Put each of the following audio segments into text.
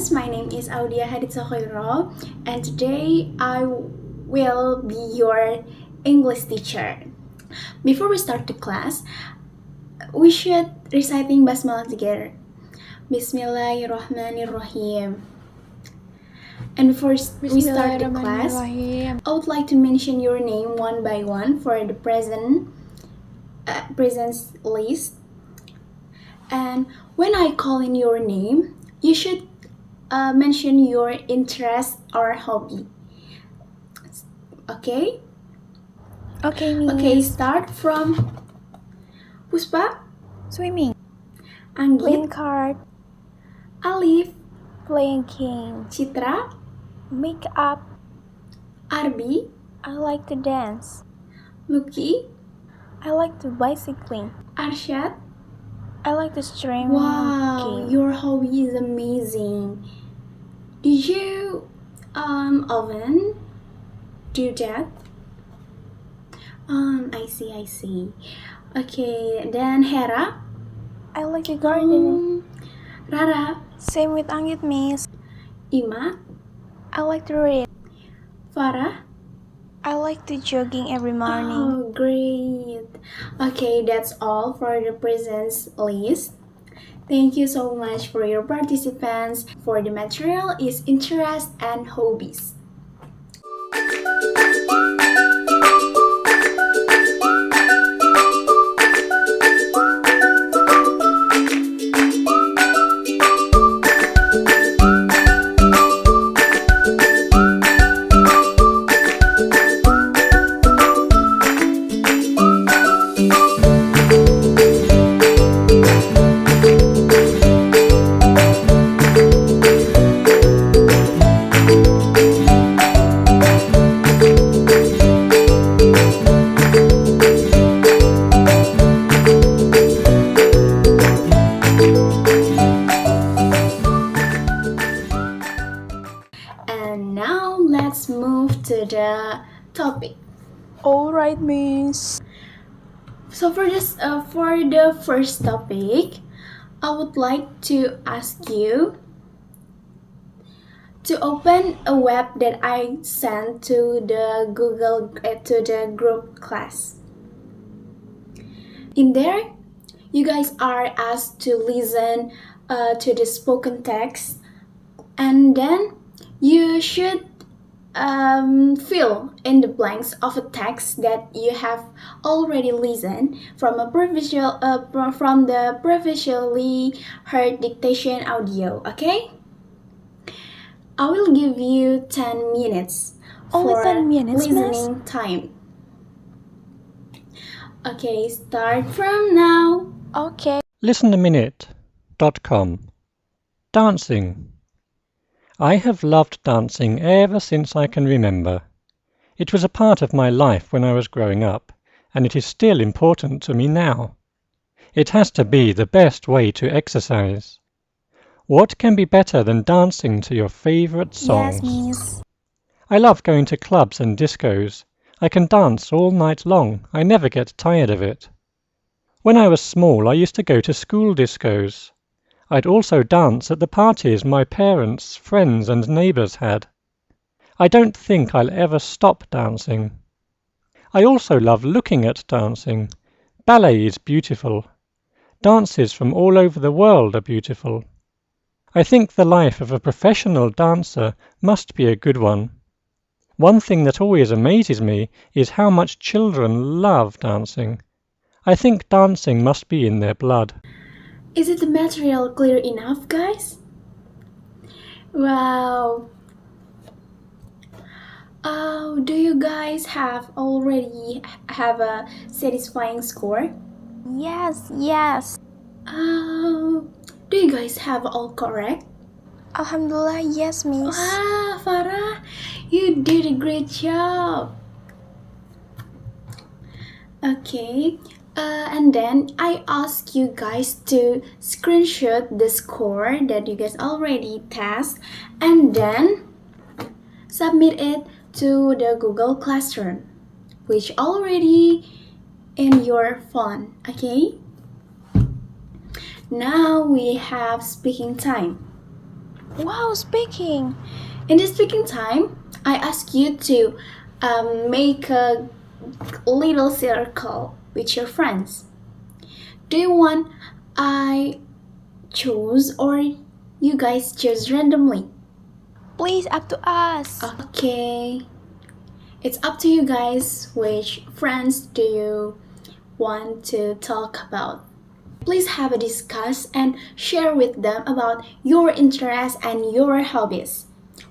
friends, my name is Audia and today I will be your English teacher. Before we start the class, we should reciting basmalah together. Bismillahirrahmanirrahim. And before we start the class, I would like to mention your name one by one for the presence list. And when I call in your name, you should mention your interest or hobby. Okay? Okay, Miss. Okay, start from Puspa, Swimming. Anggit, Playing card. Alif, Playing game. Citra, Makeup. Arbi, I like to dance. Lucky, I like to bicycling. Arshad. I like to stream Wow, game. your hobby is amazing. Did you often do that? I see. Okay, then Hera, I like to garden. Rara, Same with Anggit, Miss. Ima, I like to read. Farah. I like to jogging every morning. Oh, great. Okay, that's all for the presents list. Thank you so much for your participants. For the material is interest and hobbies. And now let's move to the topic. Alright, Miss. So for the first topic, I would like to ask you to open a web that I sent to the to the group class. In there, you guys are asked to listen to the spoken text, and then you should fill in the blanks of a text that you have already listened from from the previously heard dictation audio. Okay, I will give you 10 minutes Only for 10 minutes, listening time. Okay, start from now. Okay. listenaminute.com. Dancing. I have loved dancing ever since I can remember. It was a part of my life when I was growing up, and it is still important to me now. It has to be the best way to exercise. What can be better than dancing to your favorite songs? Yes, Miss. I love going to clubs and discos. I can dance all night long. I never get tired of it. When I was small, I used to go to school discos. I'd also dance at the parties my parents, friends and neighbours had. I don't think I'll ever stop dancing. I also love looking at dancing. Ballet is beautiful. Dances from all over the world are beautiful. I think the life of a professional dancer must be a good one. One thing that always amazes me is how much children love dancing. I think dancing must be in their blood. Is it the material clear enough, guys? Wow. Oh, do you guys already have a satisfying score? Yes. Oh, do you guys have all correct? Alhamdulillah, yes, Miss. Wow, Farah, you did a great job. Okay, and then I ask you guys to screenshot the score that you guys already test and then submit it to the Google Classroom, which already in your phone. Okay, now we have speaking time. Wow, speaking. In the speaking time, I ask you to make a little circle with your friends. Do you want I choose or you guys choose randomly? Please, up to us. Okay. It's up to you guys which friends do you want to talk about. Please have a discuss and share with them about your interests and your hobbies.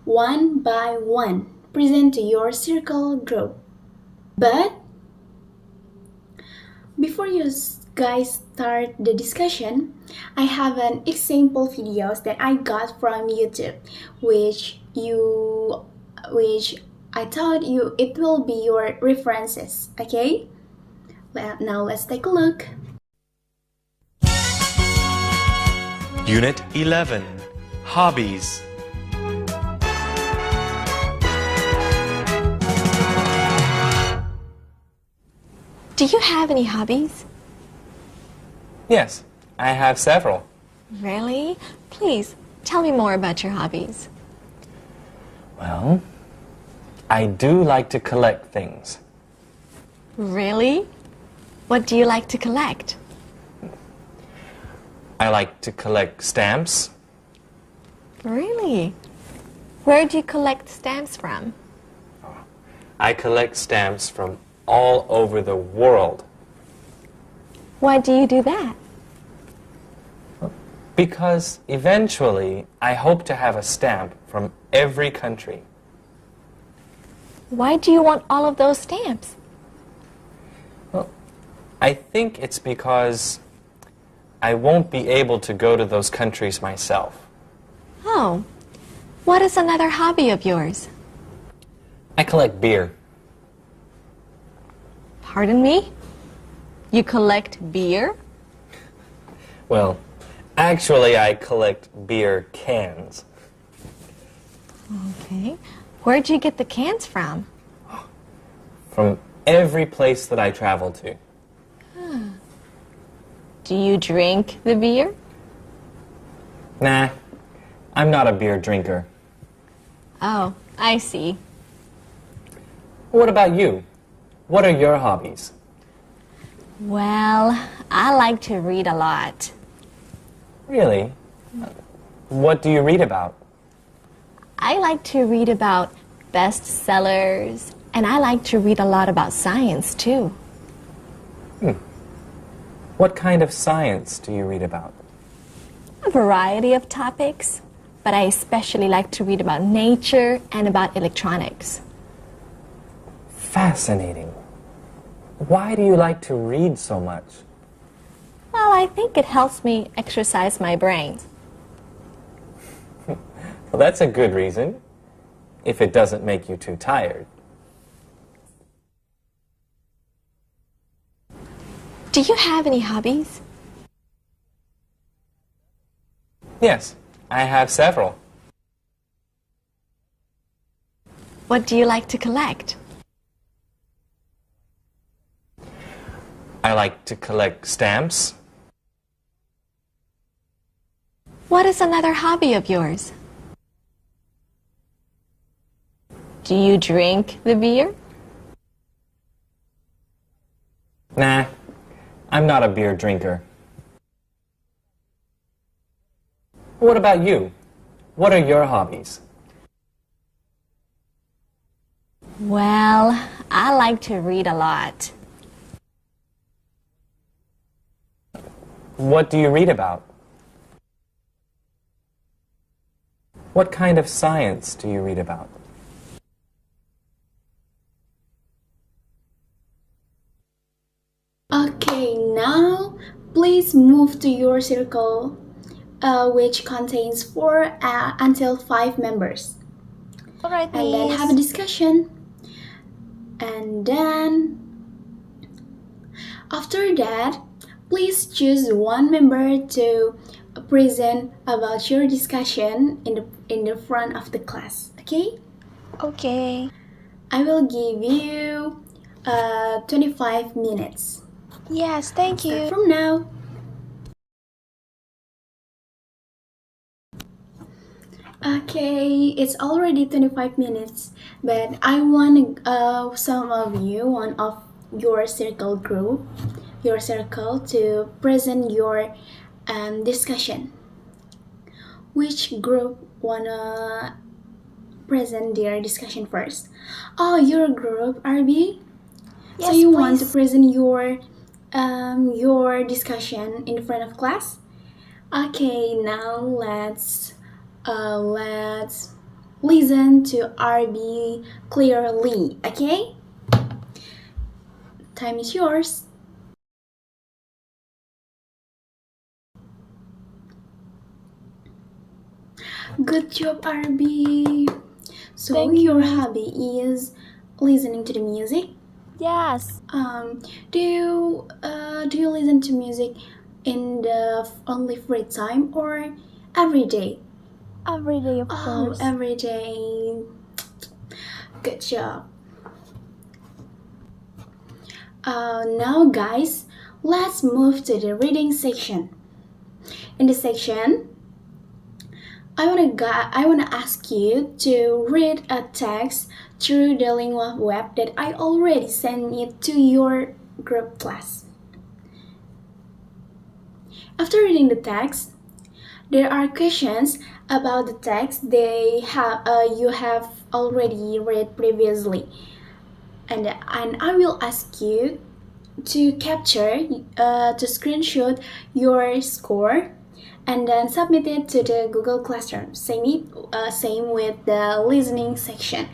One by one, present to your circle group. But before you guys start the discussion, I have an example videos that I got from YouTube, which I thought you it will be your references. Okay, well, now let's take a look. Unit 11 Hobbies. Do you have any hobbies? Yes, I have several. Really? Please, tell me more about your hobbies. Well, I do like to collect things. Really? What do you like to collect? I like to collect stamps. Really? Where do you collect stamps from? I collect stamps from all over the world Why do you do that? because eventually I hope to have a stamp from every country. Why do you want all of those stamps? I think it's because I won't be able to go to those countries myself. Oh, what is another hobby of yours? I collect beer. Pardon me? You collect beer? Well, actually I collect beer cans. Okay. Where do you get the cans from? From every place that I travel to. Do you drink the beer? Nah, I'm not a beer drinker. Oh, I see. What about you? What are your hobbies? Well, I like to read a lot. Really? What do you read about? I like to read about bestsellers, and I like to read a lot about science, too. What kind of science do you read about? A variety of topics, but I especially like to read about nature and about electronics. Fascinating. Why do you like to read so much? Well, I think it helps me exercise my brain. Well, that's a good reason, if it doesn't make you too tired. Do you have any hobbies? Yes, I have several. What do you like to collect? I like to collect stamps. What is another hobby of yours? Do you drink the beer? Nah, I'm not a beer drinker. What about you? What are your hobbies? Well, I like to read a lot. What do you read about? What kind of science do you read about? Okay, now please move to your circle, which contains 4 until 5 members, Alright, and then miss. have a discussion. And then after that, please choose one member to present about your discussion in the front of the class. Okay, Okay. I will give you 25 minutes. Yes, thank Start you. from now. Okay, it's already 25 minutes, but I want some of you, one of your circle group, your circle, to present your discussion. Which group wanna present their discussion first? Oh, your group, RB? So Yes, you want to please. present your discussion in front of class? Okay, now let's listen to RB clearly. Okay, time is yours. Good job, RB. So Thank you, your Miss. hobby is listening to the music. Yes, Do you listen to music in the only free time or every day? every day, of Oh, course. every day. Good job. Now, guys, let's move to the reading section. In this section, I wanna ask you to read a text through the Lingua web that I already sent it to your group class. After reading the text, there are questions about the text you have already read previously, and I will ask you to to screenshot your score and then submit it to the Google Classroom. Same with the listening section.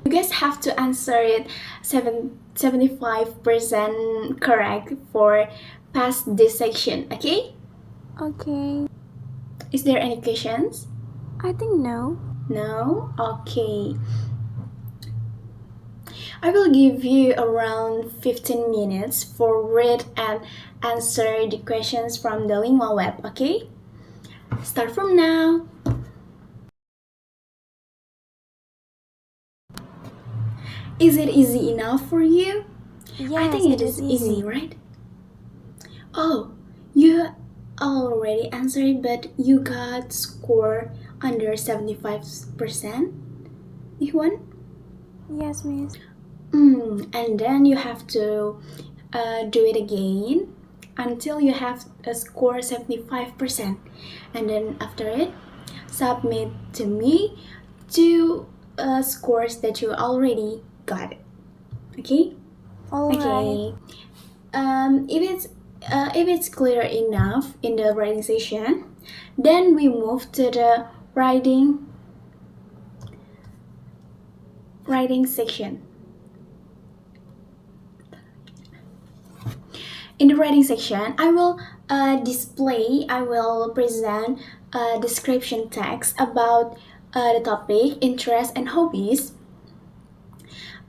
You guys have to answer it 75% correct for pass this section, okay? Okay. Is there any questions? I think no. No? Okay. I will give you around 15 minutes for read and answer the questions from the Lingua web, okay? Start from now. Is it easy enough for you? I Yes, think it it is is easy, easy. right? Oh, you already answered, but you got score under 75%. You won? Yes, Miss. And then you have to do it again until you have a score 75%. And then after it, submit to me two scores that you already got. Okay? All right. Okay. If it's clear enough in the writing session, then we move to the writing section. In the writing section, I will present a description text about the topic, interests, and hobbies.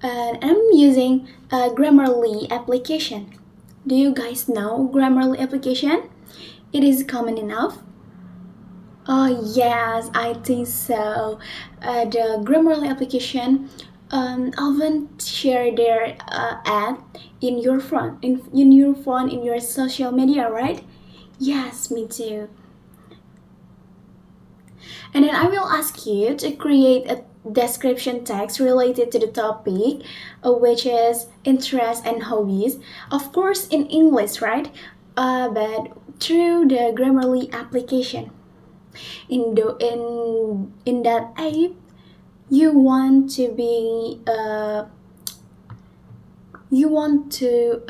And I'm using a Grammarly application. Do you guys know Grammarly application? It is common enough. Oh yes, I think so. The Grammarly application often share their ad in your phone, in your social media, right? Yes, me too. And then I will ask you to create a description text related to the topic, which is interests and hobbies. Of course, in English, right? But through the Grammarly application. In that app, you want to be you want to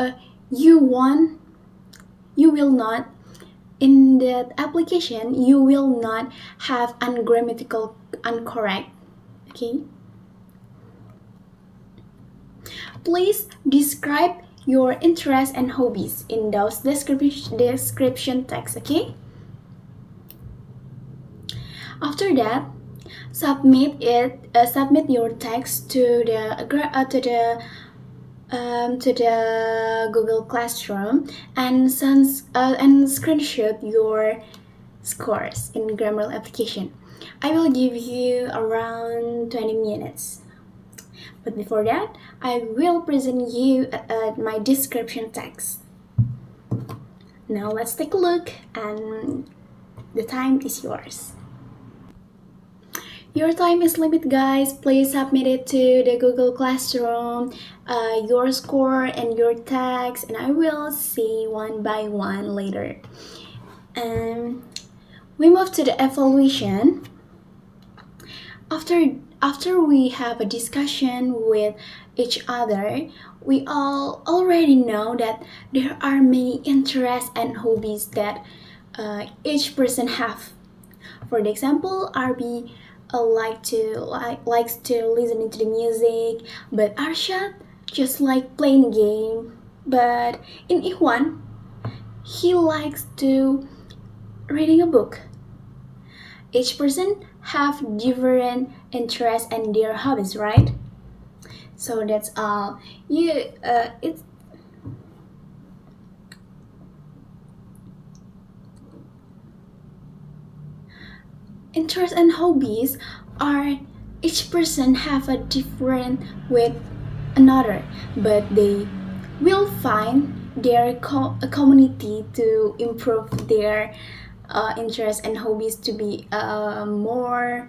you want you will not in that application you will not have ungrammatical incorrect, okay? Please describe your interests and hobbies in those description text, okay? After that, submit your text to the Google Classroom and screenshot your scores in Grammarly application. I will give you around 20 minutes. But before that, I will present you my description text. Now let's take a look, and the time is yours. Your time is limited, guys. Please submit it to the Google Classroom, your score and your tags, and I will see one by one later. We move to the evaluation. After we have a discussion with each other, we all already know that there are many interests and hobbies that each person have. For the example, RB likes to listen to the music, but Arshad just like playing a game. But in Ikhwan, he likes to reading a book. Each person have different interests and their hobbies, right? So that's all. It's interests and hobbies are each person have a different with another, but they will find their a community to improve their interests and hobbies to be a more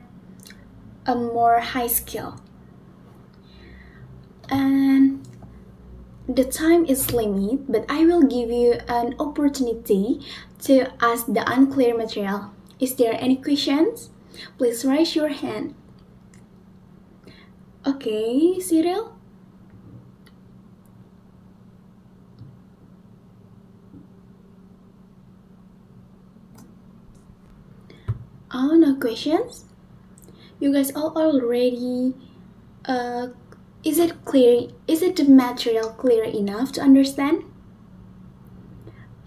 high skill. And the time is limited, but I will give you an opportunity to ask the unclear material. Is there any questions? Please raise your hand. Okay, Cyril? Oh, no questions? You guys all already is it clear? Is it the material clear enough to understand?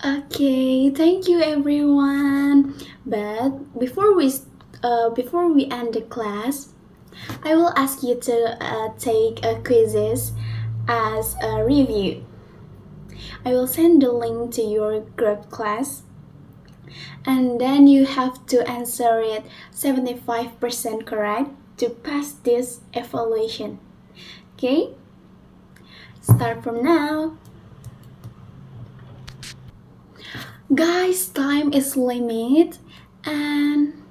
Okay, thank you everyone. But before we end the class, I will ask you to take a quizzes as a review. I will send the link to your group class, and then you have to answer it 75% correct to pass this evaluation. Okay? Start from now. Guys, time is limit, and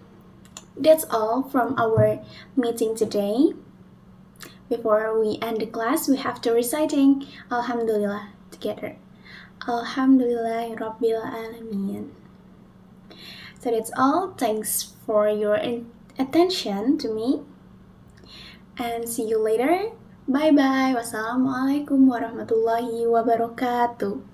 that's all from our meeting today. Before we end the class, we have to reciting Alhamdulillah together. Alhamdulillah Rabbil Alamin. So that's all. Thanks for your attention to me, and see you later. Bye bye. Wassalamualaikum warahmatullahi wabarakatuh.